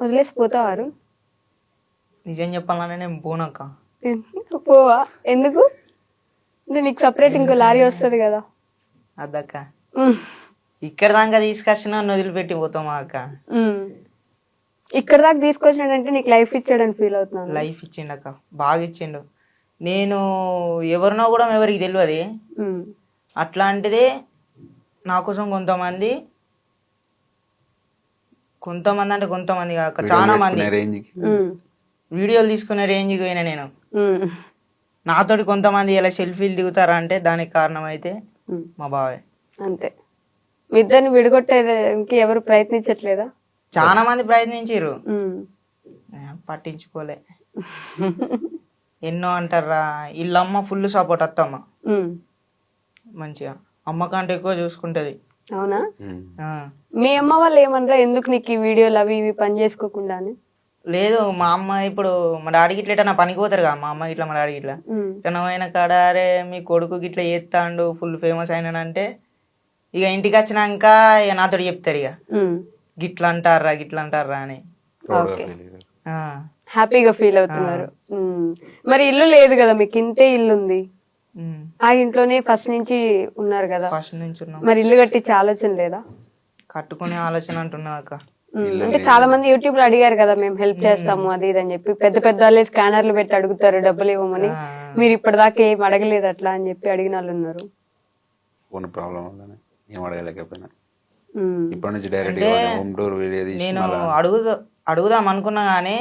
వదిలేసి పోతావారు? నిజం చెప్పాలంటే నేను పోనక్క. పోవా? ఎందుకు? అంటే నీకు సపరేట్ ఇంకో లారీ వస్తుంది కదా. అద్దక్క ఇక్కడ దాకా తీసుకొచ్చినా వదిలిపెట్టి పోతామా అక్క? ఇక్కడ దాకా తీసుకొచ్చినాడంటే నీకు లైఫ్ ఇచ్చాడని ఫీల్ అవుతున్నాను. లైఫ్ ఇచ్చిండు అక్క, బాగా ఇచ్చిండు. నేను ఎవరినో కూడా ఎవరికి తెలియదు. అట్లాంటిదే నా కోసం కొంతమంది అంటే కొంతమంది కాక చాలా మంది వీడియోలు తీసుకునే రేంజ్కి పోయినా నేను. నాతోటి కొంతమంది ఇలా సెల్ఫీలు దిగుతారా అంటే దానికి కారణం అయితే మా బావే. అంతే. మీ ఇద్దరిని విడగొట్టేదానికి ఎవరు ప్రయత్నించట్లేదా? చాలా మంది ప్రయత్నించారు, పట్టించుకోలే. ఎన్నో అంటారా, వీళ్ళమ్మ ఫుల్ సపోర్ట్. అత్తమ్మ మంచిగా అమ్మ కంటే ఎక్కువ చూసుకుంటది. అవునా? మీ అమ్మ వాళ్ళు ఏమనరా ఎందుకు నీకు ఈ వీడియోలు అవి ఇవి పని చేసుకోకుండా అని? లేదు, మా అమ్మ ఇప్పుడు మా డాడీ గిట్ల ఇట్లా పనికి పోతారు కదా, మా అమ్మ గిట్లా మా డాడీ గిట్లా ఇట్లా కాడ అరే మీ కొడుకు గిట్లా చేస్తాడు ఫుల్ ఫేమస్ అయినాడంటే ఇక ఇంటికి వచ్చినాక ఇక నాతో చెప్తారు ఇక గిట్లా అంటారా అని. హ్యాపీగా ఫీల్ అవుతున్నారు. మరి ఇల్లు లేదు కదా మీకు, ఇంతే ఇల్లు ఉంది. ఆ ఇంట్లోనే ఫస్ట్ నుంచి ఉన్నారు కదా. ఫస్ట్ నుంచి ఉన్నాం. మరి ఇల్లు కట్టించే ఆలోచన లేదా? కట్టుకునే ఆలోచన అంటున్నా అక్క. అంటే చాలా మంది యూట్యూబ్ లో అడిగారు కదా, మేము హెల్ప్ చేస్తాము అది ఇది అని చెప్పి. పెద్ద పెద్ద వాళ్ళే స్కానర్లు పెట్టి అడుగుతారు డబ్బులు ఇవ్వమని. మీరు ఇప్పటిదాకా ఏం అడగలేదు అట్లా అని చెప్పి అడిగిన వాళ్ళు ఉన్నారు. ఫోన్ ప్రాబ్లం వల్లనే ఏం అడగలేకపోయినా. ఇప్పటి నుంచి డైరెక్ట్ నేను అడుగుదాం అనుకున్నా గానీ